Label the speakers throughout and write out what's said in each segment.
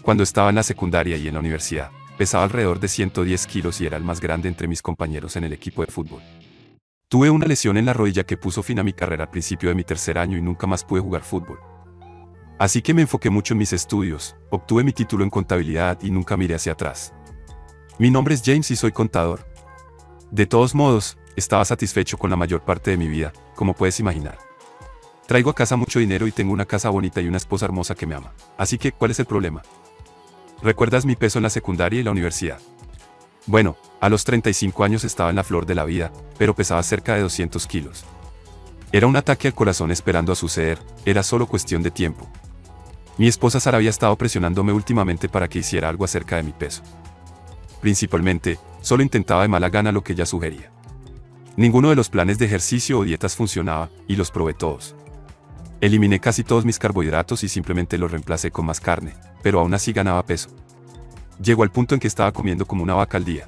Speaker 1: Cuando estaba en la secundaria y en la universidad, pesaba alrededor de 110 kilos y era el más grande entre mis compañeros en el equipo de fútbol. Tuve una lesión en la rodilla que puso fin a mi carrera al principio de mi tercer año y nunca más pude jugar fútbol. Así que me enfoqué mucho en mis estudios, obtuve mi título en contabilidad y nunca miré hacia atrás. Mi nombre es James y soy contador. De todos modos, estaba satisfecho con la mayor parte de mi vida, como puedes imaginar. Traigo a casa mucho dinero y tengo una casa bonita y una esposa hermosa que me ama. Así que, ¿cuál es el problema? ¿Recuerdas mi peso en la secundaria y la universidad? Bueno, a los 35 años estaba en la flor de la vida, pero pesaba cerca de 200 kilos. Era un ataque al corazón esperando a suceder, era solo cuestión de tiempo. Mi esposa Sara había estado presionándome últimamente para que hiciera algo acerca de mi peso. Principalmente, solo intentaba de mala gana lo que ella sugería. Ninguno de los planes de ejercicio o dietas funcionaba, y los probé todos. Eliminé casi todos mis carbohidratos y simplemente los reemplacé con más carne, pero aún así ganaba peso. Llegó al punto en que estaba comiendo como una vaca al día.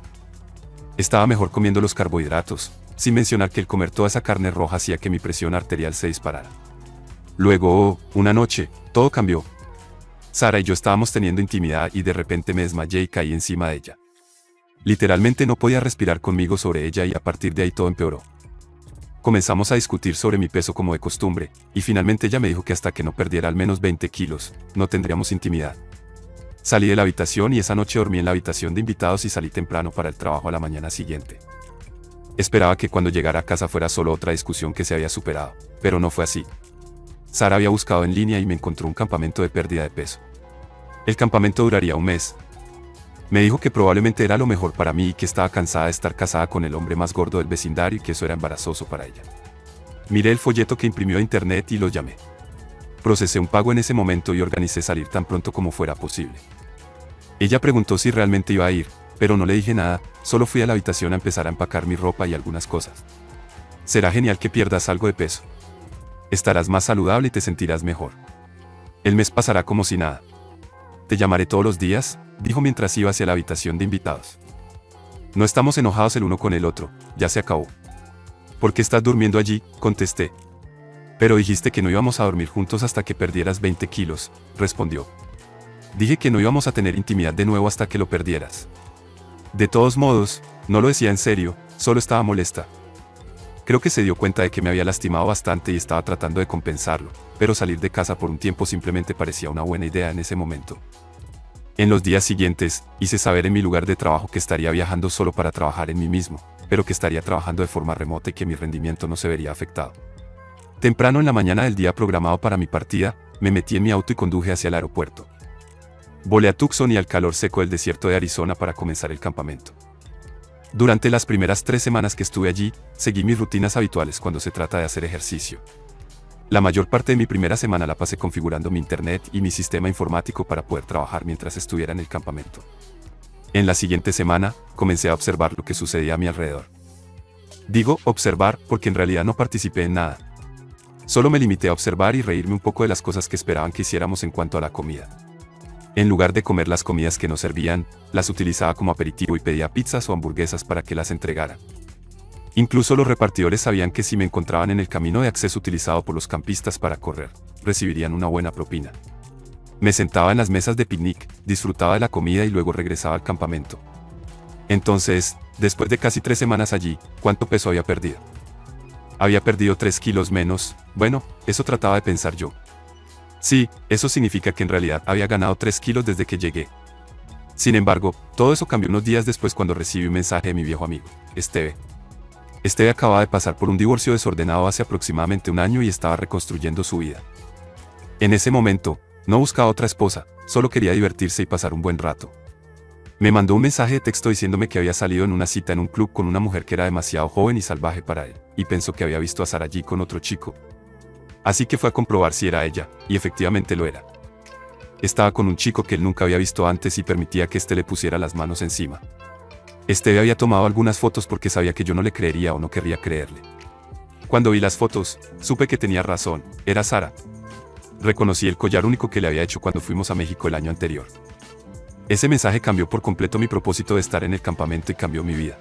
Speaker 1: Estaba mejor comiendo los carbohidratos, sin mencionar que el comer toda esa carne roja hacía que mi presión arterial se disparara. Luego, una noche, todo cambió. Sara y yo estábamos teniendo intimidad y de repente me desmayé y caí encima de ella. Literalmente no podía respirar conmigo sobre ella y a partir de ahí todo empeoró. Comenzamos a discutir sobre mi peso como de costumbre, y finalmente ella me dijo que hasta que no perdiera al menos 20 kilos, no tendríamos intimidad. Salí de la habitación y esa noche dormí en la habitación de invitados y salí temprano para el trabajo a la mañana siguiente. Esperaba que cuando llegara a casa fuera solo otra discusión que se había superado, pero no fue así. Sara había buscado en línea y me encontró un campamento de pérdida de peso. El campamento duraría un mes. Me dijo que probablemente era lo mejor para mí y que estaba cansada de estar casada con el hombre más gordo del vecindario y que eso era embarazoso para ella. Miré el folleto que imprimió a internet y lo llamé. Procesé un pago en ese momento y organicé salir tan pronto como fuera posible. Ella preguntó si realmente iba a ir, pero no le dije nada, solo fui a la habitación a empezar a empacar mi ropa y algunas cosas. Será genial que pierdas algo de peso. Estarás más saludable y te sentirás mejor. El mes pasará como si nada. Te llamaré todos los días, dijo mientras iba hacia la habitación de invitados. No estamos enojados el uno con el otro, ya se acabó. ¿Por qué estás durmiendo allí?, contesté. Pero dijiste que no íbamos a dormir juntos hasta que perdieras 20 kilos, respondió. Dije que no íbamos a tener intimidad de nuevo hasta que lo perdieras. De todos modos, no lo decía en serio, solo estaba molesta. Creo que se dio cuenta de que me había lastimado bastante y estaba tratando de compensarlo, pero salir de casa por un tiempo simplemente parecía una buena idea en ese momento. En los días siguientes, hice saber en mi lugar de trabajo que estaría viajando solo para trabajar en mí mismo, pero que estaría trabajando de forma remota y que mi rendimiento no se vería afectado. Temprano en la mañana del día programado para mi partida, me metí en mi auto y conduje hacia el aeropuerto. Volé a Tucson y al calor seco del desierto de Arizona para comenzar el campamento. Durante las primeras 3 semanas que estuve allí, seguí mis rutinas habituales cuando se trata de hacer ejercicio. La mayor parte de mi primera semana la pasé configurando mi internet y mi sistema informático para poder trabajar mientras estuviera en el campamento. En la siguiente semana, comencé a observar lo que sucedía a mi alrededor. Digo observar porque en realidad no participé en nada. Solo me limité a observar y reírme un poco de las cosas que esperaban que hiciéramos en cuanto a la comida. En lugar de comer las comidas que nos servían, las utilizaba como aperitivo y pedía pizzas o hamburguesas para que las entregaran. Incluso los repartidores sabían que si me encontraban en el camino de acceso utilizado por los campistas para correr, recibirían una buena propina. Me sentaba en las mesas de picnic, disfrutaba de la comida y luego regresaba al campamento. Entonces, después de casi 3 semanas allí, ¿cuánto peso había perdido? Había perdido 3 kilos menos, bueno, eso trataba de pensar yo. Sí, eso significa que en realidad había ganado 3 kilos desde que llegué. Sin embargo, todo eso cambió unos días después cuando recibí un mensaje de mi viejo amigo, Esteve. Esteve acababa de pasar por un divorcio desordenado hace aproximadamente un año y estaba reconstruyendo su vida. En ese momento, no buscaba otra esposa, solo quería divertirse y pasar un buen rato. Me mandó un mensaje de texto diciéndome que había salido en una cita en un club con una mujer que era demasiado joven y salvaje para él, y pensó que había visto a Sara allí con otro chico. Así que fue a comprobar si era ella, y efectivamente lo era. Estaba con un chico que él nunca había visto antes y permitía que éste le pusiera las manos encima. Esteve había tomado algunas fotos porque sabía que yo no le creería o no querría creerle. Cuando vi las fotos, supe que tenía razón, era Sara. Reconocí el collar único que le había hecho cuando fuimos a México el año anterior. Ese mensaje cambió por completo mi propósito de estar en el campamento y cambió mi vida.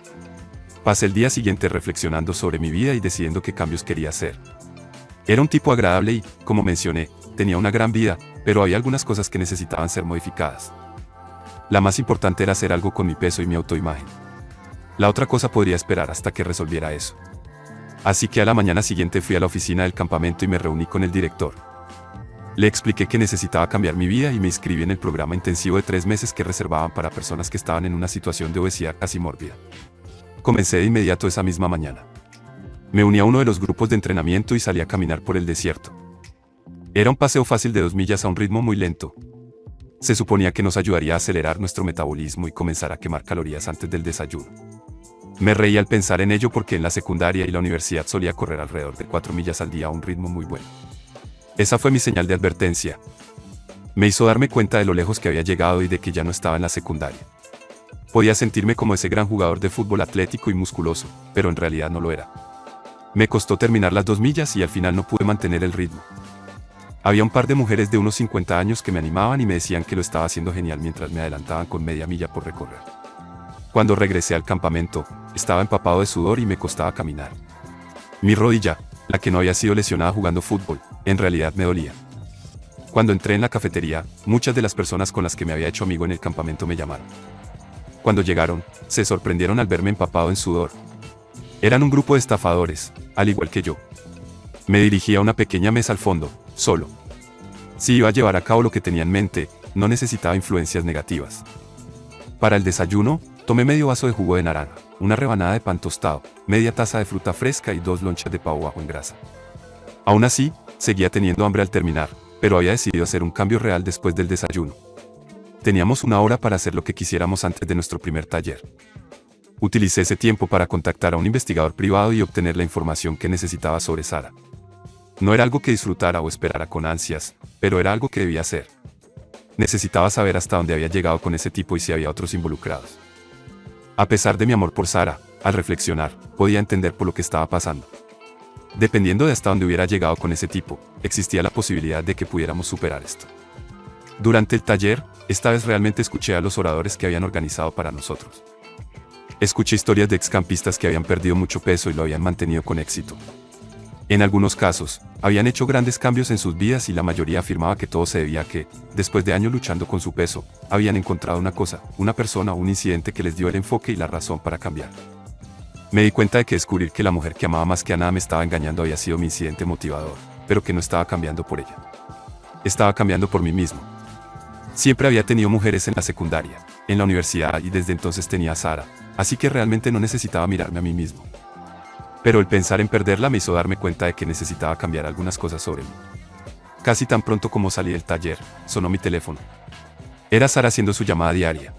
Speaker 1: Pasé el día siguiente reflexionando sobre mi vida y decidiendo qué cambios quería hacer. Era un tipo agradable y, como mencioné, tenía una gran vida, pero había algunas cosas que necesitaban ser modificadas. La más importante era hacer algo con mi peso y mi autoimagen. La otra cosa podría esperar hasta que resolviera eso. Así que a la mañana siguiente fui a la oficina del campamento y me reuní con el director. Le expliqué que necesitaba cambiar mi vida y me inscribí en el programa intensivo de 3 meses que reservaban para personas que estaban en una situación de obesidad casi mórbida. Comencé de inmediato esa misma mañana. Me uní a uno de los grupos de entrenamiento y salí a caminar por el desierto. Era un paseo fácil de 2 millas a un ritmo muy lento. Se suponía que nos ayudaría a acelerar nuestro metabolismo y comenzar a quemar calorías antes del desayuno. Me reí al pensar en ello porque en la secundaria y la universidad solía correr alrededor de 4 millas al día a un ritmo muy bueno. Esa fue mi señal de advertencia. Me hizo darme cuenta de lo lejos que había llegado y de que ya no estaba en la secundaria. Podía sentirme como ese gran jugador de fútbol atlético y musculoso, pero en realidad no lo era. Me costó terminar las 2 millas y al final no pude mantener el ritmo. Había un par de mujeres de unos 50 años que me animaban y me decían que lo estaba haciendo genial mientras me adelantaban con media milla por recorrer. Cuando regresé al campamento, estaba empapado de sudor y me costaba caminar. Mi rodilla, la que no había sido lesionada jugando fútbol, en realidad me dolía. Cuando entré en la cafetería, muchas de las personas con las que me había hecho amigo en el campamento me llamaron. Cuando llegaron, se sorprendieron al verme empapado en sudor. Eran un grupo de estafadores, al igual que yo. Me dirigí a una pequeña mesa al fondo, solo. Si iba a llevar a cabo lo que tenía en mente, no necesitaba influencias negativas. Para el desayuno, tomé medio vaso de jugo de naranja, una rebanada de pan tostado, media taza de fruta fresca y 2 lonchas de pavo bajo en grasa. Aún así, seguía teniendo hambre al terminar, pero había decidido hacer un cambio real después del desayuno. Teníamos 1 hora para hacer lo que quisiéramos antes de nuestro primer taller. Utilicé ese tiempo para contactar a un investigador privado y obtener la información que necesitaba sobre Sara. No era algo que disfrutara o esperara con ansias, pero era algo que debía hacer. Necesitaba saber hasta dónde había llegado con ese tipo y si había otros involucrados. A pesar de mi amor por Sara, al reflexionar, podía entender por lo que estaba pasando. Dependiendo de hasta dónde hubiera llegado con ese tipo, existía la posibilidad de que pudiéramos superar esto. Durante el taller, esta vez realmente escuché a los oradores que habían organizado para nosotros. Escuché historias de excampistas que habían perdido mucho peso y lo habían mantenido con éxito. En algunos casos, habían hecho grandes cambios en sus vidas y la mayoría afirmaba que todo se debía a que, después de años luchando con su peso, habían encontrado una cosa, una persona o un incidente que les dio el enfoque y la razón para cambiar. Me di cuenta de que descubrir que la mujer que amaba más que a nada me estaba engañando había sido mi incidente motivador, pero que no estaba cambiando por ella. Estaba cambiando por mí mismo. Siempre había tenido mujeres en la secundaria, en la universidad y desde entonces tenía a Sara, así que realmente no necesitaba mirarme a mí mismo. Pero el pensar en perderla me hizo darme cuenta de que necesitaba cambiar algunas cosas sobre mí. Casi tan pronto como salí del taller, sonó mi teléfono. Era Sara haciendo su llamada diaria.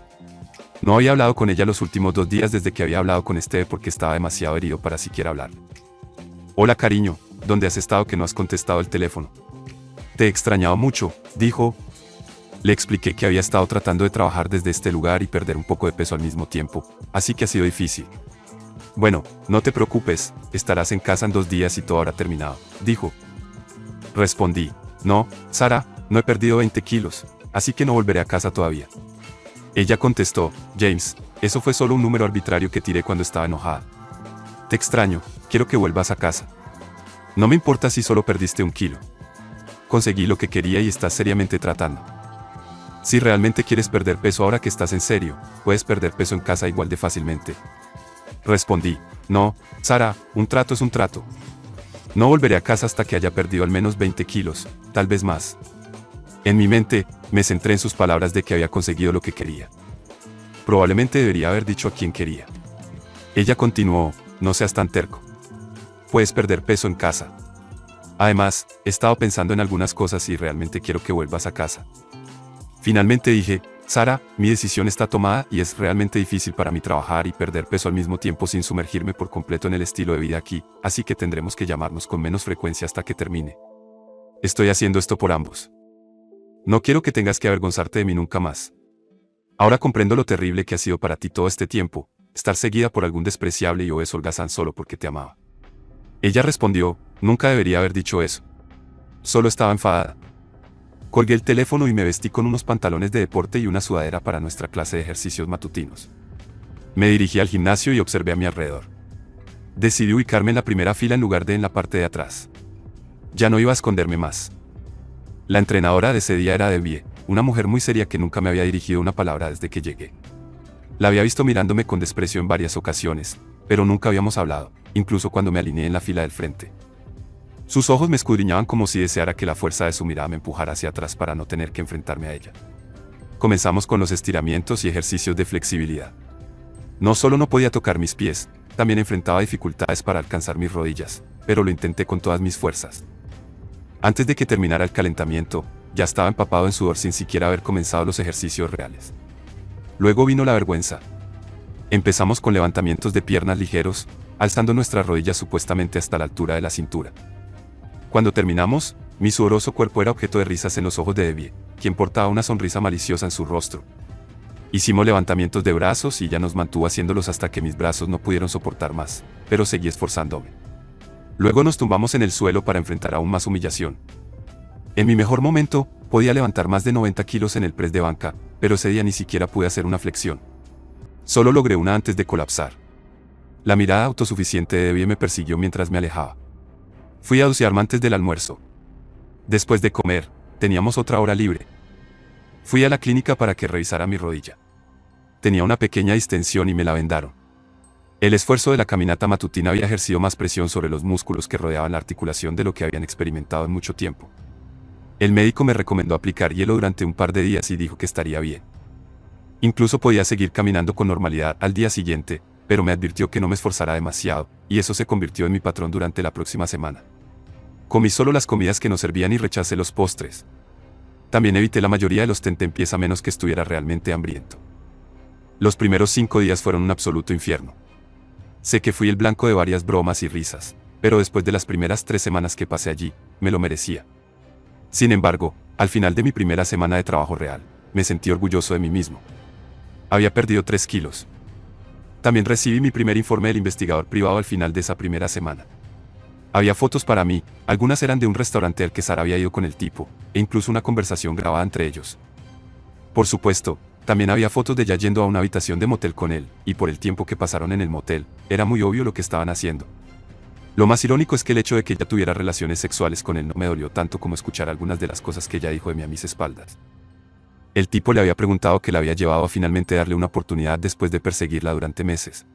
Speaker 1: No había hablado con ella los últimos 2 días desde que había hablado con Steve porque estaba demasiado herido para siquiera hablar. Hola cariño, ¿dónde has estado que no has contestado el teléfono? Te he extrañado mucho, dijo. Le expliqué que había estado tratando de trabajar desde este lugar y perder un poco de peso al mismo tiempo, así que ha sido difícil. Bueno, no te preocupes, estarás en casa en 2 días y todo habrá terminado, dijo. Respondí, no, Sara, no he perdido 20 kilos, así que no volveré a casa todavía. Ella contestó, James, eso fue solo un número arbitrario que tiré cuando estaba enojada. Te extraño, quiero que vuelvas a casa. No me importa si solo perdiste 1 kilo. Conseguí lo que quería y estás seriamente tratando. Si realmente quieres perder peso ahora que estás en serio, puedes perder peso en casa igual de fácilmente. Respondí, no, Sara, un trato es un trato. No volveré a casa hasta que haya perdido al menos 20 kilos, tal vez más. En mi mente, me centré en sus palabras de que había conseguido lo que quería. Probablemente debería haber dicho a quién quería. Ella continuó, no seas tan terco. Puedes perder peso en casa. Además, he estado pensando en algunas cosas y realmente quiero que vuelvas a casa. Finalmente dije, Sara, mi decisión está tomada y es realmente difícil para mí trabajar y perder peso al mismo tiempo sin sumergirme por completo en el estilo de vida aquí, así que tendremos que llamarnos con menos frecuencia hasta que termine. Estoy haciendo esto por ambos. No quiero que tengas que avergonzarte de mí nunca más. Ahora comprendo lo terrible que ha sido para ti todo este tiempo, estar seguida por algún despreciable y obeso holgazán solo porque te amaba. Ella respondió, nunca debería haber dicho eso. Solo estaba enfadada. Colgué el teléfono y me vestí con unos pantalones de deporte y una sudadera para nuestra clase de ejercicios matutinos. Me dirigí al gimnasio y observé a mi alrededor. Decidí ubicarme en la primera fila en lugar de en la parte de atrás. Ya no iba a esconderme más. La entrenadora de ese día era Debbie, una mujer muy seria que nunca me había dirigido una palabra desde que llegué. La había visto mirándome con desprecio en varias ocasiones, pero nunca habíamos hablado, incluso cuando me alineé en la fila del frente. Sus ojos me escudriñaban como si deseara que la fuerza de su mirada me empujara hacia atrás para no tener que enfrentarme a ella. Comenzamos con los estiramientos y ejercicios de flexibilidad. No solo no podía tocar mis pies, también enfrentaba dificultades para alcanzar mis rodillas, pero lo intenté con todas mis fuerzas. Antes de que terminara el calentamiento, ya estaba empapado en sudor sin siquiera haber comenzado los ejercicios reales. Luego vino la vergüenza. Empezamos con levantamientos de piernas ligeros, alzando nuestras rodillas supuestamente hasta la altura de la cintura. Cuando terminamos, mi sudoroso cuerpo era objeto de risas en los ojos de Debbie, quien portaba una sonrisa maliciosa en su rostro. Hicimos levantamientos de brazos y ella nos mantuvo haciéndolos hasta que mis brazos no pudieron soportar más, pero seguí esforzándome. Luego nos tumbamos en el suelo para enfrentar aún más humillación. En mi mejor momento, podía levantar más de 90 kilos en el press de banca, pero ese día ni siquiera pude hacer una flexión. Solo logré una antes de colapsar. La mirada autosuficiente de Debbie me persiguió mientras me alejaba. Fui a ducharme antes del almuerzo. Después de comer, teníamos otra hora libre. Fui a la clínica para que revisara mi rodilla. Tenía una pequeña distensión y me la vendaron. El esfuerzo de la caminata matutina había ejercido más presión sobre los músculos que rodeaban la articulación de lo que habían experimentado en mucho tiempo. El médico me recomendó aplicar hielo durante un par de días y dijo que estaría bien. Incluso podía seguir caminando con normalidad al día siguiente, pero me advirtió que no me esforzara demasiado, y eso se convirtió en mi patrón durante la próxima semana. Comí solo las comidas que nos servían y rechacé los postres. También evité la mayoría de los tentempiés a menos que estuviera realmente hambriento. Los primeros 5 días fueron un absoluto infierno. Sé que fui el blanco de varias bromas y risas, pero después de las primeras 3 semanas que pasé allí, me lo merecía. Sin embargo, al final de mi primera semana de trabajo real, me sentí orgulloso de mí mismo. Había perdido 3 kilos. También recibí mi primer informe del investigador privado al final de esa primera semana. Había fotos para mí, algunas eran de un restaurante al que Sara había ido con el tipo, e incluso una conversación grabada entre ellos. Por supuesto, también había fotos de ella yendo a una habitación de motel con él, y por el tiempo que pasaron en el motel, era muy obvio lo que estaban haciendo. Lo más irónico es que el hecho de que ella tuviera relaciones sexuales con él no me dolió tanto como escuchar algunas de las cosas que ella dijo de mí a mis espaldas. El tipo le había preguntado qué la había llevado a finalmente darle una oportunidad después de perseguirla durante meses.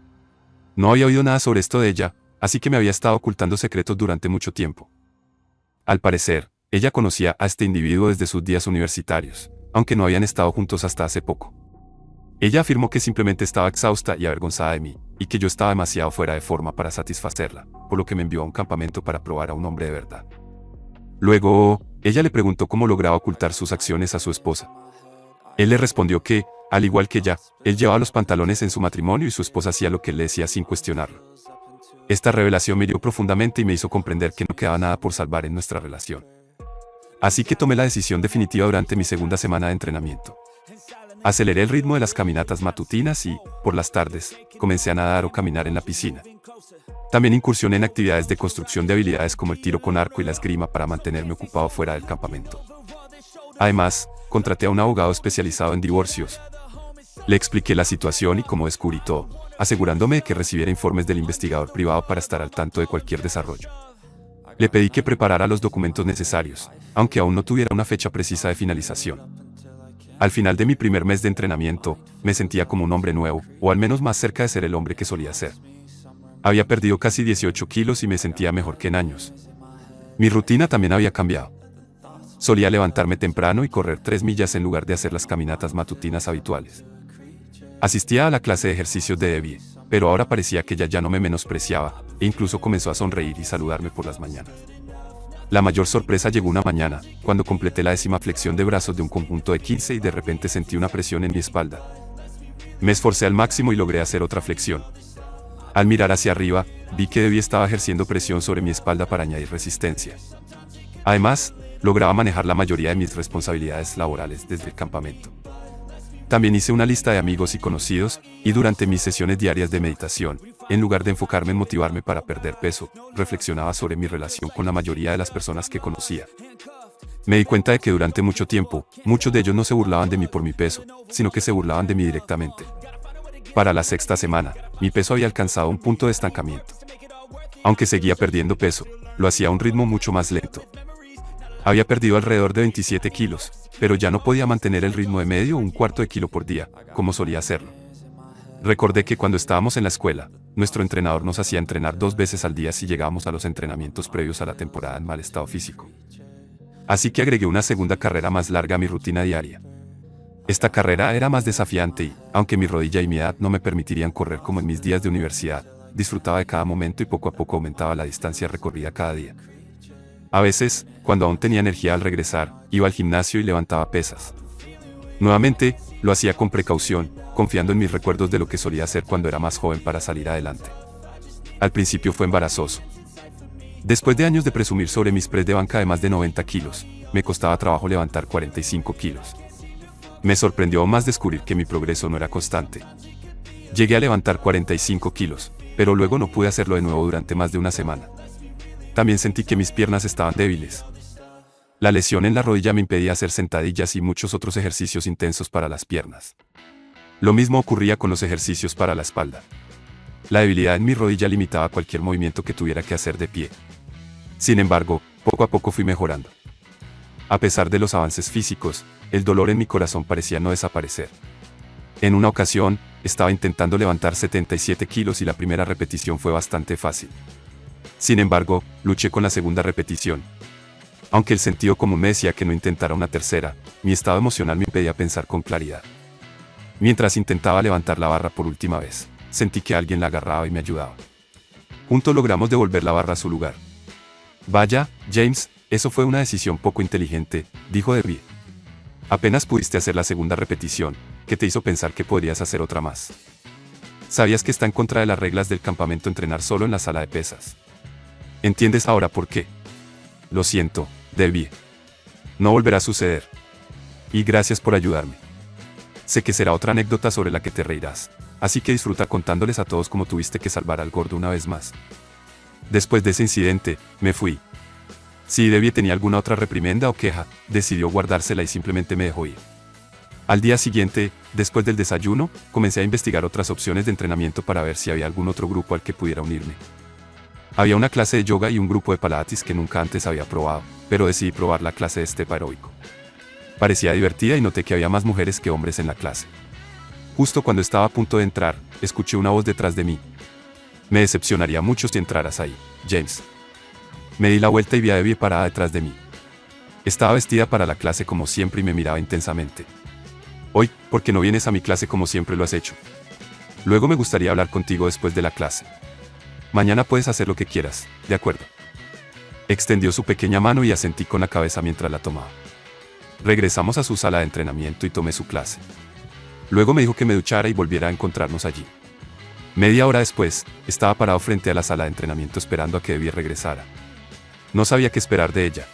Speaker 1: No había oído nada sobre esto de ella, así que me había estado ocultando secretos durante mucho tiempo. Al parecer, ella conocía a este individuo desde sus días universitarios, aunque no habían estado juntos hasta hace poco. Ella afirmó que simplemente estaba exhausta y avergonzada de mí, y que yo estaba demasiado fuera de forma para satisfacerla, por lo que me envió a un campamento para probar a un hombre de verdad. Luego, ella le preguntó cómo lograba ocultar sus acciones a su esposa. Él le respondió que, al igual que ella, él llevaba los pantalones en su matrimonio y su esposa hacía lo que él le decía sin cuestionarlo. Esta revelación me hirió profundamente y me hizo comprender que no quedaba nada por salvar en nuestra relación. Así que tomé la decisión definitiva durante mi segunda semana de entrenamiento. Aceleré el ritmo de las caminatas matutinas y, por las tardes, comencé a nadar o caminar en la piscina. También incursioné en actividades de construcción de habilidades como el tiro con arco y la esgrima para mantenerme ocupado fuera del campamento. Además, contraté a un abogado especializado en divorcios. Le expliqué la situación y cómo descubrí todo, asegurándome de que recibiera informes del investigador privado para estar al tanto de cualquier desarrollo. Le pedí que preparara los documentos necesarios, aunque aún no tuviera una fecha precisa de finalización. Al final de mi primer mes de entrenamiento, me sentía como un hombre nuevo, o al menos más cerca de ser el hombre que solía ser. Había perdido casi 18 kilos y me sentía mejor que en años. Mi rutina también había cambiado. Solía levantarme temprano y correr 3 millas en lugar de hacer las caminatas matutinas habituales. Asistía a la clase de ejercicios de Debbie, pero ahora parecía que ella ya no me menospreciaba, e incluso comenzó a sonreír y saludarme por las mañanas. La mayor sorpresa llegó una mañana, cuando completé la 10ª flexión de brazos de un conjunto de 15 y de repente sentí una presión en mi espalda. Me esforcé al máximo y logré hacer otra flexión. Al mirar hacia arriba, vi que Debbie estaba ejerciendo presión sobre mi espalda para añadir resistencia. Además, lograba manejar la mayoría de mis responsabilidades laborales desde el campamento. También hice una lista de amigos y conocidos, y durante mis sesiones diarias de meditación, en lugar de enfocarme en motivarme para perder peso, reflexionaba sobre mi relación con la mayoría de las personas que conocía. Me di cuenta de que durante mucho tiempo, muchos de ellos no se burlaban de mí por mi peso, sino que se burlaban de mí directamente. Para la 6ª semana, mi peso había alcanzado un punto de estancamiento. Aunque seguía perdiendo peso, lo hacía a un ritmo mucho más lento. Había perdido alrededor de 27 kilos, pero ya no podía mantener el ritmo de medio o un cuarto de kilo por día, como solía hacerlo. Recordé que cuando estábamos en la escuela, nuestro entrenador nos hacía entrenar 2 veces al día si llegábamos a los entrenamientos previos a la temporada en mal estado físico. Así que agregué una segunda carrera más larga a mi rutina diaria. Esta carrera era más desafiante y, aunque mi rodilla y mi edad no me permitirían correr como en mis días de universidad, disfrutaba de cada momento y poco a poco aumentaba la distancia recorrida cada día. A veces, cuando aún tenía energía al regresar, iba al gimnasio y levantaba pesas. Nuevamente, lo hacía con precaución, confiando en mis recuerdos de lo que solía hacer cuando era más joven para salir adelante. Al principio fue embarazoso. Después de años de presumir sobre mis press de banca de más de 90 kilos, me costaba trabajo levantar 45 kilos. Me sorprendió aún más descubrir que mi progreso no era constante. Llegué a levantar 45 kilos, pero luego no pude hacerlo de nuevo durante más de una semana. También sentí que mis piernas estaban débiles. La lesión en la rodilla me impedía hacer sentadillas y muchos otros ejercicios intensos para las piernas. Lo mismo ocurría con los ejercicios para la espalda. La debilidad en mi rodilla limitaba cualquier movimiento que tuviera que hacer de pie. Sin embargo, poco a poco fui mejorando. A pesar de los avances físicos, el dolor en mi corazón parecía no desaparecer. En una ocasión, estaba intentando levantar 77 kilos y la primera repetición fue bastante fácil. Sin embargo, luché con la segunda repetición. Aunque el sentido común me decía que no intentara una tercera, mi estado emocional me impedía pensar con claridad. Mientras intentaba levantar la barra por última vez, sentí que alguien la agarraba y me ayudaba. Juntos logramos devolver la barra a su lugar. Vaya, James, eso fue una decisión poco inteligente, dijo Debbie. Apenas pudiste hacer la segunda repetición, ¿qué te hizo pensar que podrías hacer otra más? ¿Sabías que está en contra de las reglas del campamento entrenar solo en la sala de pesas? ¿Entiendes ahora por qué? Lo siento, Debbie. No volverá a suceder. Y gracias por ayudarme. Sé que será otra anécdota sobre la que te reirás, así que disfruta contándoles a todos cómo tuviste que salvar al gordo una vez más. Después de ese incidente, me fui. Si Debbie tenía alguna otra reprimenda o queja, decidió guardársela y simplemente me dejó ir. Al día siguiente, después del desayuno, comencé a investigar otras opciones de entrenamiento para ver si había algún otro grupo al que pudiera unirme. Había una clase de yoga y un grupo de pilates que nunca antes había probado, pero decidí probar la clase de step aeróbico. Parecía divertida y noté que había más mujeres que hombres en la clase. Justo cuando estaba a punto de entrar, escuché una voz detrás de mí. Me decepcionaría mucho si entraras ahí, James. Me di la vuelta y vi a Debbie parada detrás de mí. Estaba vestida para la clase como siempre y me miraba intensamente. Hoy, ¿por qué no vienes a mi clase como siempre lo has hecho? Luego me gustaría hablar contigo después de la clase. Mañana puedes hacer lo que quieras, ¿de acuerdo? Extendió su pequeña mano y asentí con la cabeza mientras la tomaba. Regresamos a su sala de entrenamiento y tomé su clase. Luego me dijo que me duchara y volviera a encontrarnos allí. Media hora después, estaba parado frente a la sala de entrenamiento esperando a que Debbie regresara. No sabía qué esperar de ella.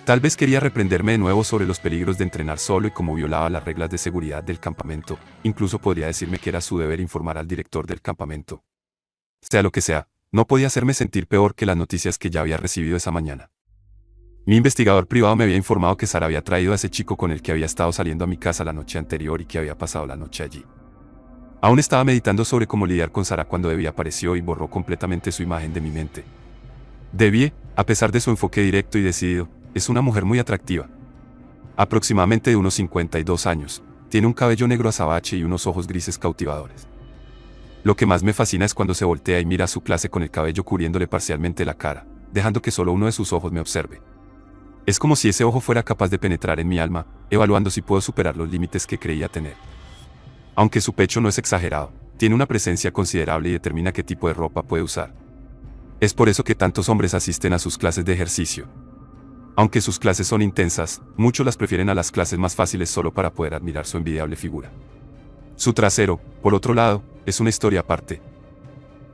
Speaker 1: Tal vez quería reprenderme de nuevo sobre los peligros de entrenar solo y cómo violaba las reglas de seguridad del campamento, incluso podría decirme que era su deber informar al director del campamento. Sea lo que sea, no podía hacerme sentir peor que las noticias que ya había recibido esa mañana. Mi investigador privado me había informado que Sara había traído a ese chico con el que había estado saliendo a mi casa la noche anterior y que había pasado la noche allí. Aún estaba meditando sobre cómo lidiar con Sara cuando Debbie apareció y borró completamente su imagen de mi mente. Debbie, a pesar de su enfoque directo y decidido, es una mujer muy atractiva. Aproximadamente de unos 52 años, tiene un cabello negro azabache y unos ojos grises cautivadores. Lo que más me fascina es cuando se voltea y mira a su clase con el cabello cubriéndole parcialmente la cara, dejando que solo uno de sus ojos me observe. Es como si ese ojo fuera capaz de penetrar en mi alma, evaluando si puedo superar los límites que creía tener. Aunque su pecho no es exagerado, tiene una presencia considerable y determina qué tipo de ropa puede usar. Es por eso que tantos hombres asisten a sus clases de ejercicio. Aunque sus clases son intensas, muchos las prefieren a las clases más fáciles solo para poder admirar su envidiable figura. Su trasero, por otro lado, es una historia aparte.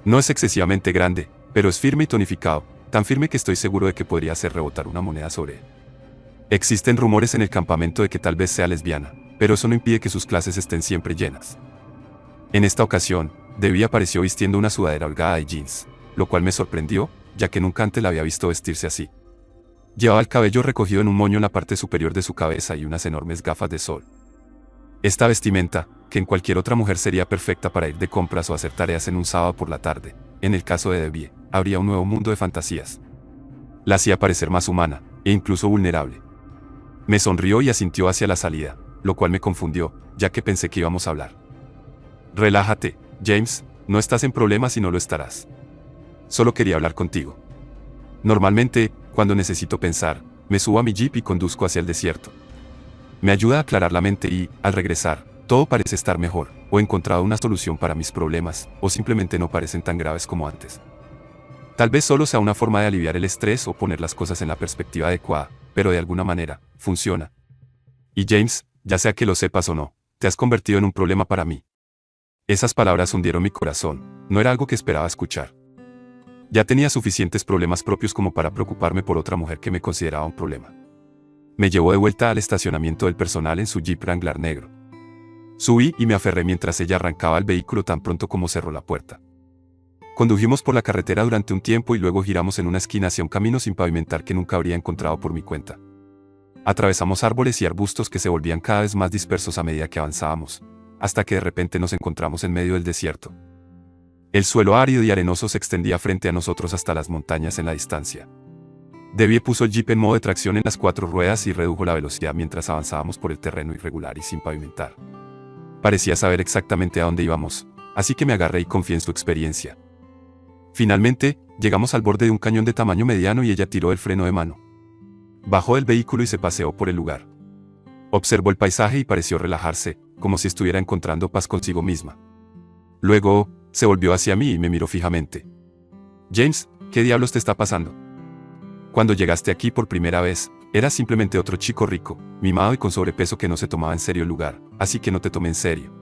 Speaker 1: No es excesivamente grande, pero es firme y tonificado, tan firme que estoy seguro de que podría hacer rebotar una moneda sobre él. Existen rumores en el campamento de que tal vez sea lesbiana, pero eso no impide que sus clases estén siempre llenas. En esta ocasión, Debbie apareció vistiendo una sudadera holgada y jeans, lo cual me sorprendió, ya que nunca antes la había visto vestirse así. Llevaba el cabello recogido en un moño en la parte superior de su cabeza y unas enormes gafas de sol. Esta vestimenta, que en cualquier otra mujer sería perfecta para ir de compras o hacer tareas en un sábado por la tarde, en el caso de Debbie, habría un nuevo mundo de fantasías. La hacía parecer más humana, e incluso vulnerable. Me sonrió y asintió hacia la salida, lo cual me confundió, ya que pensé que íbamos a hablar. Relájate, James, no estás en problemas y no lo estarás. Solo quería hablar contigo. Normalmente, cuando necesito pensar, me subo a mi jeep y conduzco hacia el desierto. Me ayuda a aclarar la mente y, al regresar, todo parece estar mejor, o he encontrado una solución para mis problemas, o simplemente no parecen tan graves como antes. Tal vez solo sea una forma de aliviar el estrés o poner las cosas en la perspectiva adecuada, pero de alguna manera, funciona. Y James, ya sea que lo sepas o no, te has convertido en un problema para mí. Esas palabras hundieron mi corazón, no era algo que esperaba escuchar. Ya tenía suficientes problemas propios como para preocuparme por otra mujer que me consideraba un problema. Me llevó de vuelta al estacionamiento del personal en su Jeep Wrangler negro. Subí y me aferré mientras ella arrancaba el vehículo tan pronto como cerró la puerta. Condujimos por la carretera durante un tiempo y luego giramos en una esquina hacia un camino sin pavimentar que nunca habría encontrado por mi cuenta. Atravesamos árboles y arbustos que se volvían cada vez más dispersos a medida que avanzábamos, hasta que de repente nos encontramos en medio del desierto. El suelo árido y arenoso se extendía frente a nosotros hasta las montañas en la distancia. Debbie puso el jeep en modo de tracción en las 4 ruedas y redujo la velocidad mientras avanzábamos por el terreno irregular y sin pavimentar. Parecía saber exactamente a dónde íbamos, así que me agarré y confié en su experiencia. Finalmente, llegamos al borde de un cañón de tamaño mediano y ella tiró el freno de mano. Bajó del vehículo y se paseó por el lugar. Observó el paisaje y pareció relajarse, como si estuviera encontrando paz consigo misma. Luego, se volvió hacia mí y me miró fijamente. James, ¿qué diablos te está pasando? Cuando llegaste aquí por primera vez, eras simplemente otro chico rico, mimado y con sobrepeso que no se tomaba en serio el lugar, así que no te tomé en serio.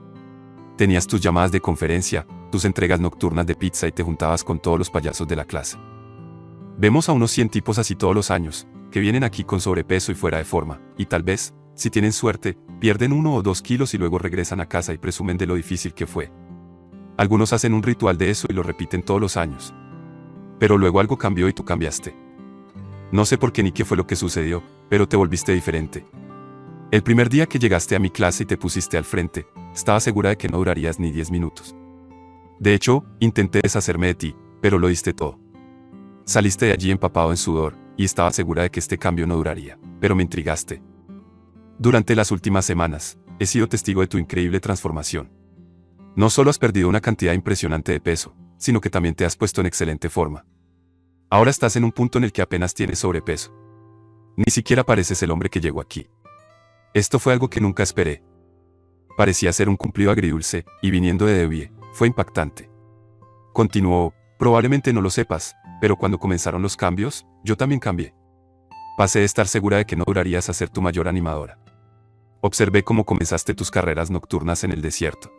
Speaker 1: Tenías tus llamadas de conferencia, tus entregas nocturnas de pizza y te juntabas con todos los payasos de la clase. Vemos a unos 100 tipos así todos los años, que vienen aquí con sobrepeso y fuera de forma, y tal vez, si tienen suerte, pierden 1 o 2 kilos y luego regresan a casa y presumen de lo difícil que fue. Algunos hacen un ritual de eso y lo repiten todos los años. Pero luego algo cambió y tú cambiaste. No sé por qué ni qué fue lo que sucedió, pero te volviste diferente. El primer día que llegaste a mi clase y te pusiste al frente, estaba segura de que no durarías ni 10 minutos. De hecho, intenté deshacerme de ti, pero lo diste todo. Saliste de allí empapado en sudor, y estaba segura de que este cambio no duraría, pero me intrigaste. Durante las últimas semanas, he sido testigo de tu increíble transformación. No solo has perdido una cantidad impresionante de peso, sino que también te has puesto en excelente forma. Ahora estás en un punto en el que apenas tienes sobrepeso. Ni siquiera pareces el hombre que llegó aquí. Esto fue algo que nunca esperé. Parecía ser un cumplido agridulce, y viniendo de Debbie, fue impactante. Continuó, probablemente no lo sepas, pero cuando comenzaron los cambios, yo también cambié. Pasé de estar segura de que no durarías a ser tu mayor animadora. Observé cómo comenzaste tus carreras nocturnas en el desierto.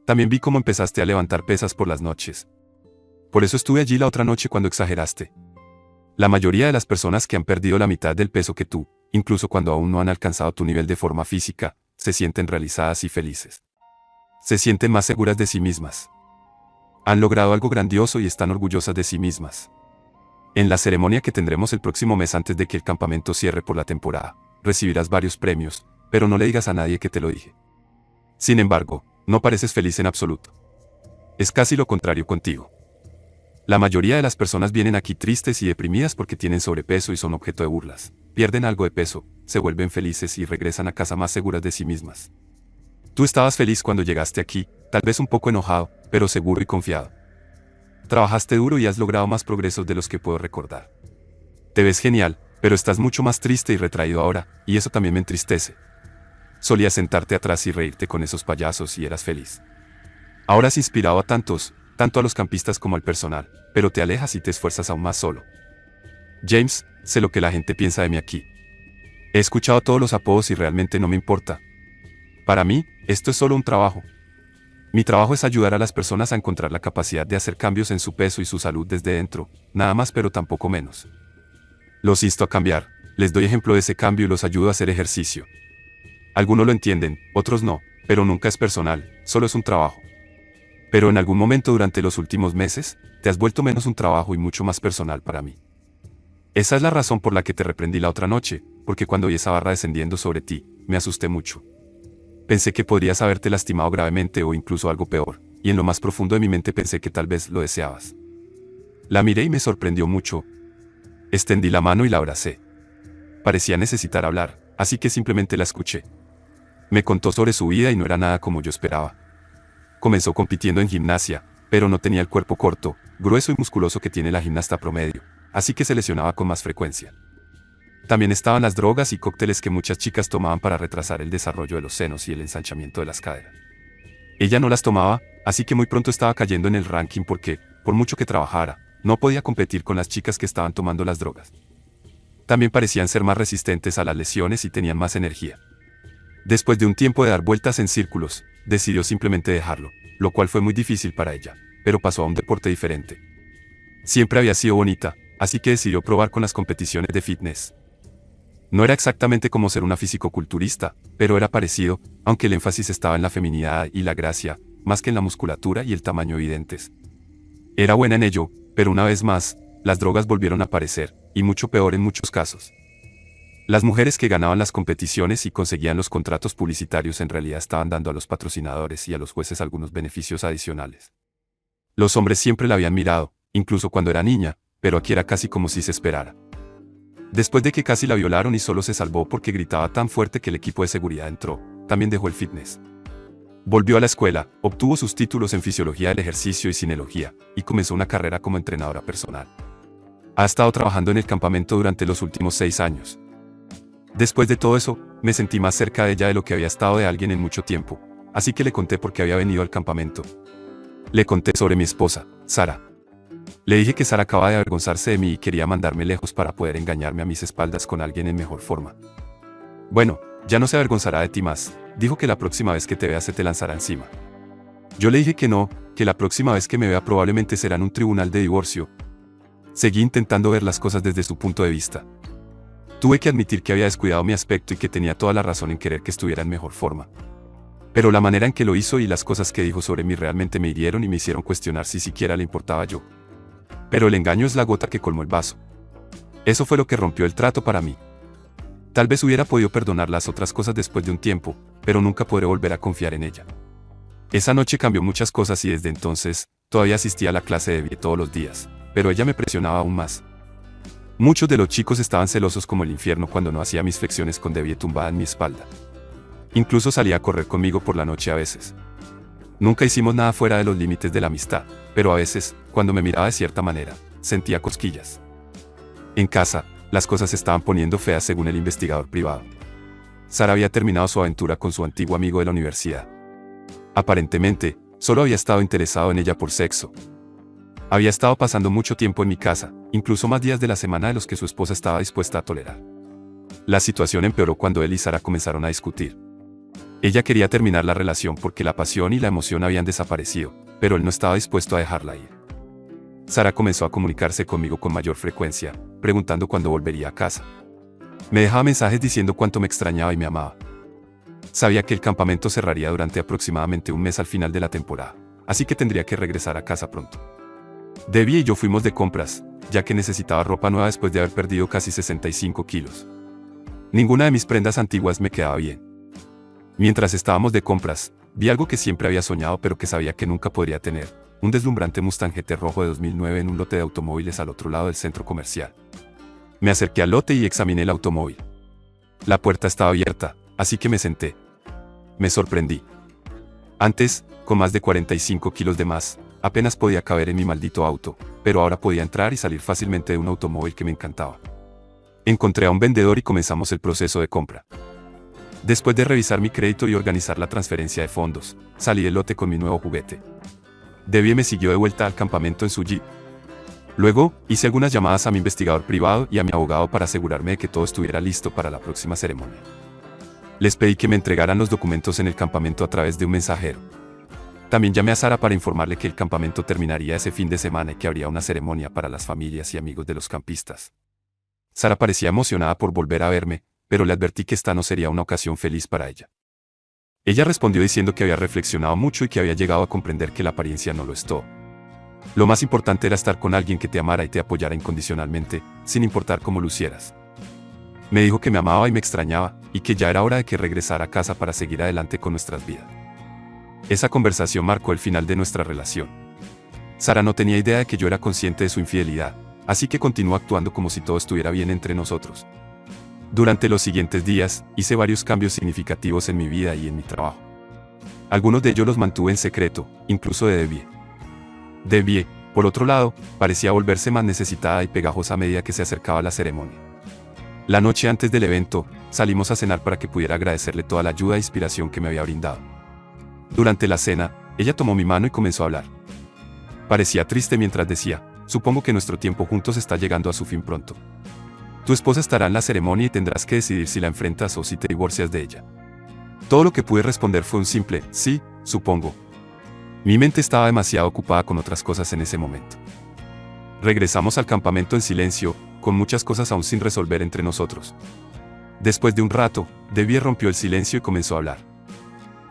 Speaker 1: También vi cómo empezaste a levantar pesas por las noches. Por eso estuve allí la otra noche cuando exageraste. La mayoría de las personas que han perdido la mitad del peso que tú, incluso cuando aún no han alcanzado tu nivel de forma física, se sienten realizadas y felices. Se sienten más seguras de sí mismas. Han logrado algo grandioso y están orgullosas de sí mismas. En la ceremonia que tendremos el próximo mes antes de que el campamento cierre por la temporada, recibirás varios premios, pero no le digas a nadie que te lo dije. Sin embargo, no pareces feliz en absoluto. Es casi lo contrario contigo. La mayoría de las personas vienen aquí tristes y deprimidas porque tienen sobrepeso y son objeto de burlas. Pierden algo de peso, se vuelven felices y regresan a casa más seguras de sí mismas. Tú estabas feliz cuando llegaste aquí, tal vez un poco enojado, pero seguro y confiado. Trabajaste duro y has logrado más progresos de los que puedo recordar. Te ves genial, pero estás mucho más triste y retraído ahora, y eso también me entristece. Solías sentarte atrás y reírte con esos payasos y eras feliz. Ahora has inspirado a tantos, tanto a los campistas como al personal, pero te alejas y te esfuerzas aún más solo. James, sé lo que la gente piensa de mí aquí. He escuchado todos los apodos y realmente no me importa. Para mí, esto es solo un trabajo. Mi trabajo es ayudar a las personas a encontrar la capacidad de hacer cambios en su peso y su salud desde dentro, nada más pero tampoco menos. Los insto a cambiar, les doy ejemplo de ese cambio y los ayudo a hacer ejercicio. Algunos lo entienden, otros no, pero nunca es personal, solo es un trabajo. Pero en algún momento durante los últimos meses, te has vuelto menos un trabajo y mucho más personal para mí. Esa es la razón por la que te reprendí la otra noche, porque cuando vi esa barra descendiendo sobre ti, me asusté mucho. Pensé que podrías haberte lastimado gravemente o incluso algo peor, y en lo más profundo de mi mente pensé que tal vez lo deseabas. La miré y me sorprendió mucho. Extendí la mano y la abracé. Parecía necesitar hablar, así que simplemente la escuché. Me contó sobre su vida y no era nada como yo esperaba. Comenzó compitiendo en gimnasia, pero no tenía el cuerpo corto, grueso y musculoso que tiene la gimnasta promedio, así que se lesionaba con más frecuencia. También estaban las drogas y cócteles que muchas chicas tomaban para retrasar el desarrollo de los senos y el ensanchamiento de las caderas. Ella no las tomaba, así que muy pronto estaba cayendo en el ranking porque, por mucho que trabajara, no podía competir con las chicas que estaban tomando las drogas. También parecían ser más resistentes a las lesiones y tenían más energía. Después de un tiempo de dar vueltas en círculos, decidió simplemente dejarlo, lo cual fue muy difícil para ella, pero pasó a un deporte diferente. Siempre había sido bonita, así que decidió probar con las competiciones de fitness. No era exactamente como ser una fisicoculturista, pero era parecido, aunque el énfasis estaba en la feminidad y la gracia, más que en la musculatura y el tamaño evidentes. Era buena en ello, pero una vez más, las drogas volvieron a aparecer, y mucho peor en muchos casos. Las mujeres que ganaban las competiciones y conseguían los contratos publicitarios en realidad estaban dando a los patrocinadores y a los jueces algunos beneficios adicionales. Los hombres siempre la habían mirado, incluso cuando era niña, pero aquí era casi como si se esperara. Después de que casi la violaron y solo se salvó porque gritaba tan fuerte que el equipo de seguridad entró, también dejó el fitness. Volvió a la escuela, obtuvo sus títulos en fisiología del ejercicio y cineología, y comenzó una carrera como entrenadora personal. Ha estado trabajando en el campamento durante los últimos 6 años. Después de todo eso, me sentí más cerca de ella de lo que había estado de alguien en mucho tiempo, así que le conté por qué había venido al campamento. Le conté sobre mi esposa, Sara. Le dije que Sara acababa de avergonzarse de mí y quería mandarme lejos para poder engañarme a mis espaldas con alguien en mejor forma. Bueno, ya no se avergonzará de ti más, dijo que la próxima vez que te vea se te lanzará encima. Yo le dije que no, que la próxima vez que me vea probablemente será en un tribunal de divorcio. Seguí intentando ver las cosas desde su punto de vista. Tuve que admitir que había descuidado mi aspecto y que tenía toda la razón en querer que estuviera en mejor forma. Pero la manera en que lo hizo y las cosas que dijo sobre mí realmente me hirieron y me hicieron cuestionar si siquiera le importaba yo. Pero el engaño es la gota que colmó el vaso. Eso fue lo que rompió el trato para mí. Tal vez hubiera podido perdonar las otras cosas después de un tiempo, pero nunca podré volver a confiar en ella. Esa noche cambió muchas cosas y desde entonces, todavía asistía a la clase de Debbie todos los días, pero ella me presionaba aún más. Muchos de los chicos estaban celosos como el infierno cuando no hacía mis flexiones con Debbie tumbada en mi espalda. Incluso salía a correr conmigo por la noche a veces. Nunca hicimos nada fuera de los límites de la amistad, pero a veces, cuando me miraba de cierta manera, sentía cosquillas. En casa, las cosas se estaban poniendo feas según el investigador privado. Sara había terminado su aventura con su antiguo amigo de la universidad. Aparentemente, solo había estado interesado en ella por sexo. Había estado pasando mucho tiempo en mi casa, incluso más días de la semana de los que su esposa estaba dispuesta a tolerar. La situación empeoró cuando él y Sara comenzaron a discutir. Ella quería terminar la relación porque la pasión y la emoción habían desaparecido, pero él no estaba dispuesto a dejarla ir. Sara comenzó a comunicarse conmigo con mayor frecuencia, preguntando cuándo volvería a casa. Me dejaba mensajes diciendo cuánto me extrañaba y me amaba. Sabía que el campamento cerraría durante aproximadamente un mes al final de la temporada, así que tendría que regresar a casa pronto. Debbie y yo fuimos de compras, ya que necesitaba ropa nueva después de haber perdido casi 65 kilos. Ninguna de mis prendas antiguas me quedaba bien. Mientras estábamos de compras, vi algo que siempre había soñado pero que sabía que nunca podría tener, un deslumbrante Mustang GT rojo de 2009 en un lote de automóviles al otro lado del centro comercial. Me acerqué al lote y examiné el automóvil. La puerta estaba abierta, así que me senté. Me sorprendí. Antes, con más de 45 kilos de más, apenas podía caber en mi maldito auto, pero ahora podía entrar y salir fácilmente de un automóvil que me encantaba. Encontré a un vendedor y comenzamos el proceso de compra. Después de revisar mi crédito y organizar la transferencia de fondos, salí del lote con mi nuevo juguete. Debbie me siguió de vuelta al campamento en su jeep. Luego, hice algunas llamadas a mi investigador privado y a mi abogado para asegurarme de que todo estuviera listo para la próxima ceremonia. Les pedí que me entregaran los documentos en el campamento a través de un mensajero. También llamé a Sara para informarle que el campamento terminaría ese fin de semana y que habría una ceremonia para las familias y amigos de los campistas. Sara parecía emocionada por volver a verme, pero le advertí que esta no sería una ocasión feliz para ella. Ella respondió diciendo que había reflexionado mucho y que había llegado a comprender que la apariencia no lo es todo. Lo más importante era estar con alguien que te amara y te apoyara incondicionalmente, sin importar cómo lucieras. Me dijo que me amaba y me extrañaba, y que ya era hora de que regresara a casa para seguir adelante con nuestras vidas. Esa conversación marcó el final de nuestra relación. Sara no tenía idea de que yo era consciente de su infidelidad, así que continuó actuando como si todo estuviera bien entre nosotros. Durante los siguientes días, hice varios cambios significativos en mi vida y en mi trabajo. Algunos de ellos los mantuve en secreto, incluso de Debbie. Debbie, por otro lado, parecía volverse más necesitada y pegajosa a medida que se acercaba la ceremonia. La noche antes del evento, salimos a cenar para que pudiera agradecerle toda la ayuda e inspiración que me había brindado. Durante la cena, ella tomó mi mano y comenzó a hablar. Parecía triste mientras decía, supongo que nuestro tiempo juntos está llegando a su fin pronto. Tu esposa estará en la ceremonia y tendrás que decidir si la enfrentas o si te divorcias de ella. Todo lo que pude responder fue un simple, sí, supongo. Mi mente estaba demasiado ocupada con otras cosas en ese momento. Regresamos al campamento en silencio, con muchas cosas aún sin resolver entre nosotros. Después de un rato, Debbie rompió el silencio y comenzó a hablar.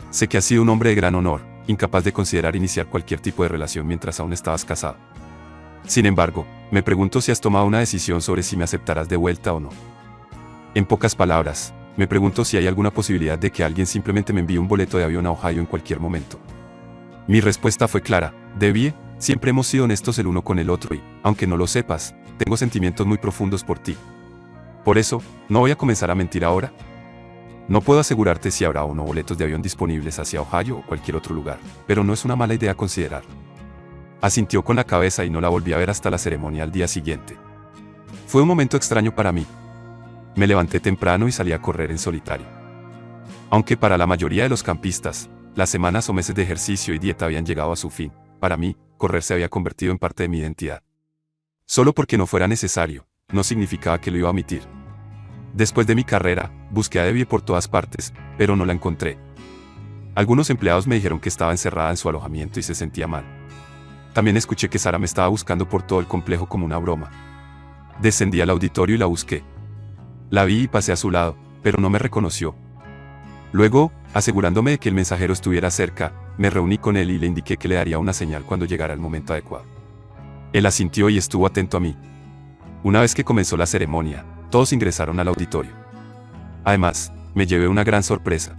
Speaker 1: Sé que has sido un hombre de gran honor, incapaz de considerar iniciar cualquier tipo de relación mientras aún estabas casado. Sin embargo, me pregunto si has tomado una decisión sobre si me aceptarás de vuelta o no. En pocas palabras, me pregunto si hay alguna posibilidad de que alguien simplemente me envíe un boleto de avión a Ohio en cualquier momento. Mi respuesta fue clara, Debbie, siempre hemos sido honestos el uno con el otro y, aunque no lo sepas, tengo sentimientos muy profundos por ti. Por eso, ¿no voy a comenzar a mentir ahora? No puedo asegurarte si habrá o no boletos de avión disponibles hacia Ohio o cualquier otro lugar, pero no es una mala idea considerar. Asintió con la cabeza y no la volví a ver hasta la ceremonia al día siguiente. Fue un momento extraño para mí. Me levanté temprano y salí a correr en solitario. Aunque para la mayoría de los campistas, las semanas o meses de ejercicio y dieta habían llegado a su fin, para mí, correr se había convertido en parte de mi identidad. Solo porque no fuera necesario, no significaba que lo iba a omitir. Después de mi carrera, busqué a Debbie por todas partes, pero no la encontré. Algunos empleados me dijeron que estaba encerrada en su alojamiento y se sentía mal. También escuché que Sara me estaba buscando por todo el complejo como una broma. Descendí al auditorio y la busqué. La vi y pasé a su lado, pero no me reconoció. Luego, asegurándome de que el mensajero estuviera cerca, me reuní con él y le indiqué que le daría una señal cuando llegara el momento adecuado. Él asintió y estuvo atento a mí. Una vez que comenzó la ceremonia, todos ingresaron al auditorio. Además, me llevé una gran sorpresa.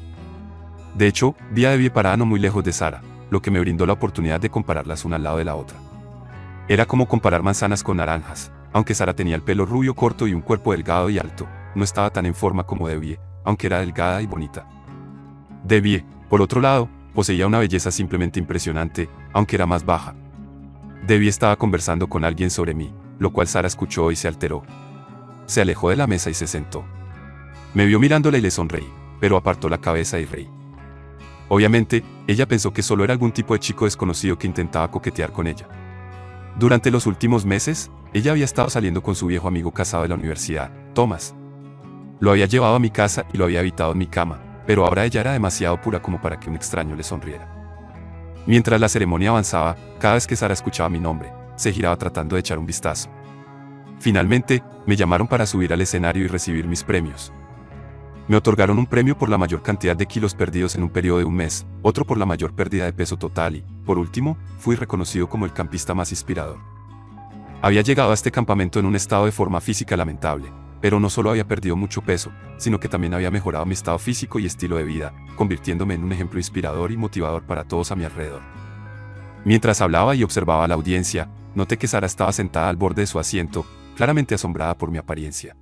Speaker 1: De hecho, vi a Debbie parada no muy lejos de Sara, lo que me brindó la oportunidad de compararlas una al lado de la otra. Era como comparar manzanas con naranjas, aunque Sara tenía el pelo rubio corto y un cuerpo delgado y alto, no estaba tan en forma como Debbie, aunque era delgada y bonita. Debbie, por otro lado, poseía una belleza simplemente impresionante, aunque era más baja. Debbie estaba conversando con alguien sobre mí, lo cual Sara escuchó y se alteró. Se alejó de la mesa y se sentó. Me vio mirándola y le sonreí, pero apartó la cabeza y reí. Obviamente, ella pensó que solo era algún tipo de chico desconocido que intentaba coquetear con ella. Durante los últimos meses, ella había estado saliendo con su viejo amigo casado de la universidad, Thomas. Lo había llevado a mi casa y lo había habitado en mi cama, pero ahora ella era demasiado pura como para que un extraño le sonriera. Mientras la ceremonia avanzaba, cada vez que Sara escuchaba mi nombre, se giraba tratando de echar un vistazo. Finalmente, me llamaron para subir al escenario y recibir mis premios. Me otorgaron un premio por la mayor cantidad de kilos perdidos en un periodo de un mes, otro por la mayor pérdida de peso total y, por último, fui reconocido como el campista más inspirador. Había llegado a este campamento en un estado de forma física lamentable, pero no solo había perdido mucho peso, sino que también había mejorado mi estado físico y estilo de vida, convirtiéndome en un ejemplo inspirador y motivador para todos a mi alrededor. Mientras hablaba y observaba a la audiencia, noté que Sara estaba sentada al borde de su asiento, claramente asombrada por mi apariencia.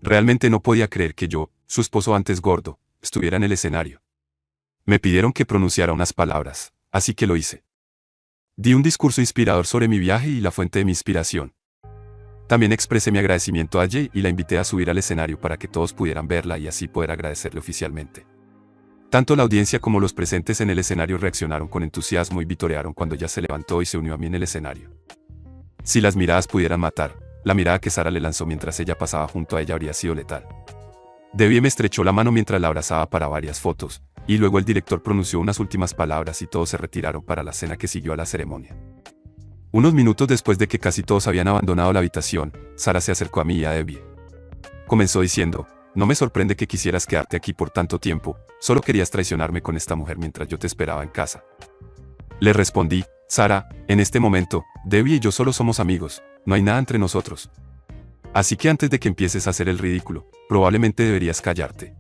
Speaker 1: Realmente no podía creer que yo, su esposo antes gordo, estuviera en el escenario. Me pidieron que pronunciara unas palabras, así que lo hice. Di un discurso inspirador sobre mi viaje y la fuente de mi inspiración. También expresé mi agradecimiento a Jay y la invité a subir al escenario para que todos pudieran verla y así poder agradecerle oficialmente. Tanto la audiencia como los presentes en el escenario reaccionaron con entusiasmo y vitorearon cuando ella se levantó y se unió a mí en el escenario. Si las miradas pudieran matar, la mirada que Sara le lanzó mientras ella pasaba junto a ella habría sido letal. Debbie me estrechó la mano mientras la abrazaba para varias fotos, y luego el director pronunció unas últimas palabras y todos se retiraron para la cena que siguió a la ceremonia. Unos minutos después de que casi todos habían abandonado la habitación, Sara se acercó a mí y a Debbie. Comenzó diciendo, no me sorprende que quisieras quedarte aquí por tanto tiempo, solo querías traicionarme con esta mujer mientras yo te esperaba en casa. Le respondí, Sara, en este momento, Debbie y yo solo somos amigos, no hay nada entre nosotros. Así que antes de que empieces a hacer el ridículo, probablemente deberías callarte.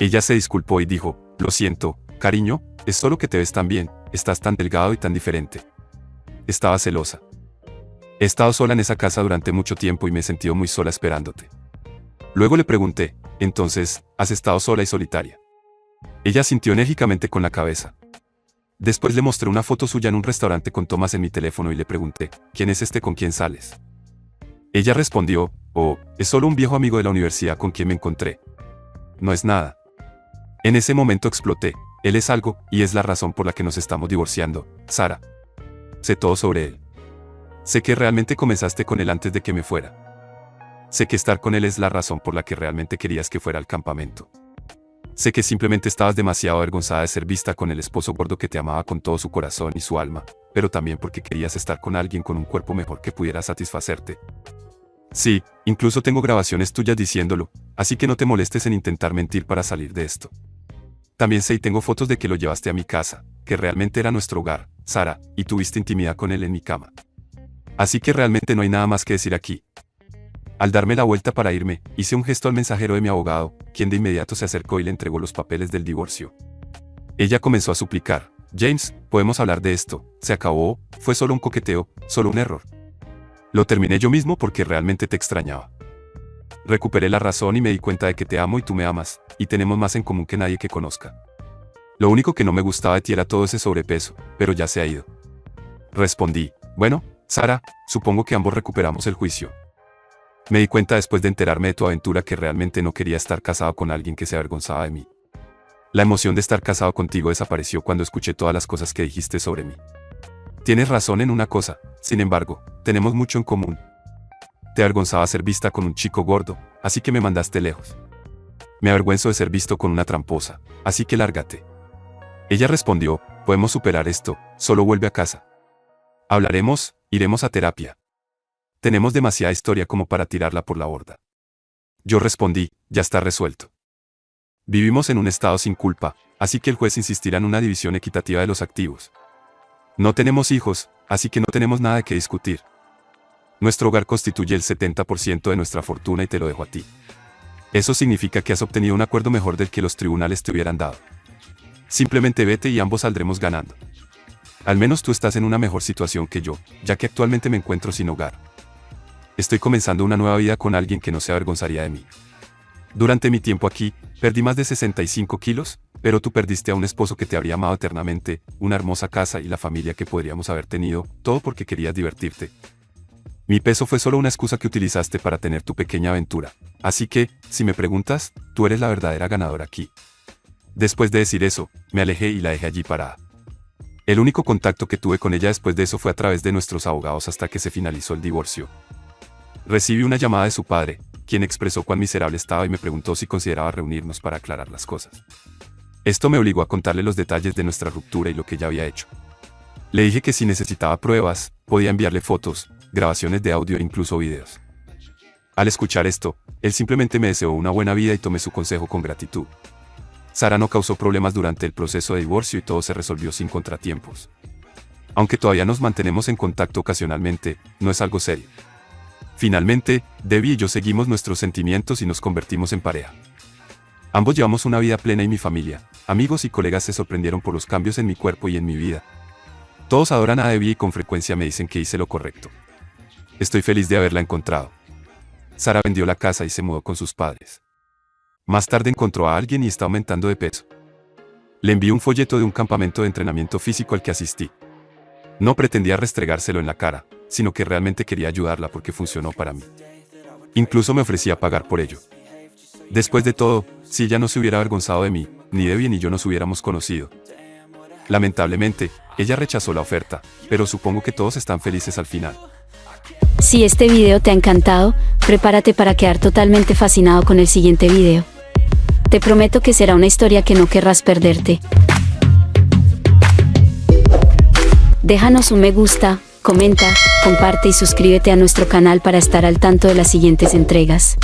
Speaker 1: Ella se disculpó y dijo, lo siento, cariño, es solo que te ves tan bien, estás tan delgado y tan diferente. Estaba celosa. He estado sola en esa casa durante mucho tiempo y me he sentido muy sola esperándote. Luego le pregunté, entonces, ¿has estado sola y solitaria? Ella asintió enérgicamente con la cabeza. Después le mostré una foto suya en un restaurante con tomas en mi teléfono y le pregunté, ¿quién es este con quien sales? Ella respondió, oh, es solo un viejo amigo de la universidad con quien me encontré. No es nada. En ese momento exploté, él es algo, y es la razón por la que nos estamos divorciando, Sara. Sé todo sobre él. Sé que realmente comenzaste con él antes de que me fuera. Sé que estar con él es la razón por la que realmente querías que fuera al campamento. Sé que simplemente estabas demasiado avergonzada de ser vista con el esposo gordo que te amaba con todo su corazón y su alma, pero también porque querías estar con alguien con un cuerpo mejor que pudiera satisfacerte. Sí, incluso tengo grabaciones tuyas diciéndolo, así que no te molestes en intentar mentir para salir de esto. También sé y tengo fotos de que lo llevaste a mi casa, que realmente era nuestro hogar, Sara, y tuviste intimidad con él en mi cama. Así que realmente no hay nada más que decir aquí. Al darme la vuelta para irme, hice un gesto al mensajero de mi abogado, quien de inmediato se acercó y le entregó los papeles del divorcio. Ella comenzó a suplicar, James, podemos hablar de esto, se acabó, fue solo un coqueteo, solo un error. Lo terminé yo mismo porque realmente te extrañaba. Recuperé la razón y me di cuenta de que te amo y tú me amas, y tenemos más en común que nadie que conozca. Lo único que no me gustaba de ti era todo ese sobrepeso, pero ya se ha ido. Respondí, bueno, Sara, supongo que ambos recuperamos el juicio. Me di cuenta después de enterarme de tu aventura que realmente no quería estar casado con alguien que se avergonzaba de mí. La emoción de estar casado contigo desapareció cuando escuché todas las cosas que dijiste sobre mí. Tienes razón en una cosa, sin embargo, tenemos mucho en común. Te avergonzaba ser vista con un chico gordo, así que me mandaste lejos. Me avergüenzo de ser visto con una tramposa, así que lárgate. Ella respondió, podemos superar esto, solo vuelve a casa. Hablaremos, iremos a terapia. Tenemos demasiada historia como para tirarla por la borda. Yo respondí, ya está resuelto. Vivimos en un estado sin culpa, así que el juez insistirá en una división equitativa de los activos. No tenemos hijos, así que no tenemos nada que discutir. Nuestro hogar constituye el 70% de nuestra fortuna y te lo dejo a ti. Eso significa que has obtenido un acuerdo mejor del que los tribunales te hubieran dado. Simplemente vete y ambos saldremos ganando. Al menos tú estás en una mejor situación que yo, ya que actualmente me encuentro sin hogar. Estoy comenzando una nueva vida con alguien que no se avergonzaría de mí. Durante mi tiempo aquí, perdí más de 65 kilos, pero tú perdiste a un esposo que te habría amado eternamente, una hermosa casa y la familia que podríamos haber tenido, todo porque querías divertirte. Mi peso fue solo una excusa que utilizaste para tener tu pequeña aventura, así que, si me preguntas, tú eres la verdadera ganadora aquí. Después de decir eso, me alejé y la dejé allí parada. El único contacto que tuve con ella después de eso fue a través de nuestros abogados hasta que se finalizó el divorcio. Recibí una llamada de su padre, quien expresó cuán miserable estaba y me preguntó si consideraba reunirnos para aclarar las cosas. Esto me obligó a contarle los detalles de nuestra ruptura y lo que ella había hecho. Le dije que si necesitaba pruebas, podía enviarle fotos, grabaciones de audio e incluso videos. Al escuchar esto, él simplemente me deseó una buena vida y tomé su consejo con gratitud. Sara no causó problemas durante el proceso de divorcio y todo se resolvió sin contratiempos. Aunque todavía nos mantenemos en contacto ocasionalmente, no es algo serio. Finalmente, Debbie y yo seguimos nuestros sentimientos y nos convertimos en pareja. Ambos llevamos una vida plena y mi familia, amigos y colegas se sorprendieron por los cambios en mi cuerpo y en mi vida. Todos adoran a Debbie y con frecuencia me dicen que hice lo correcto. Estoy feliz de haberla encontrado. Sara vendió la casa y se mudó con sus padres. Más tarde encontró a alguien y está aumentando de peso. Le envié un folleto de un campamento de entrenamiento físico al que asistí. No pretendía restregárselo en la cara, sino que realmente quería ayudarla porque funcionó para mí. Incluso me ofrecía pagar por ello. Después de todo, si ella no se hubiera avergonzado de mí, ni Debbie ni yo nos hubiéramos conocido. Lamentablemente, ella rechazó la oferta, pero supongo que todos están felices al final.
Speaker 2: Si este video te ha encantado, prepárate para quedar totalmente fascinado con el siguiente video. Te prometo que será una historia que no querrás perderte. Déjanos un me gusta, comenta, comparte y suscríbete a nuestro canal para estar al tanto de las siguientes entregas.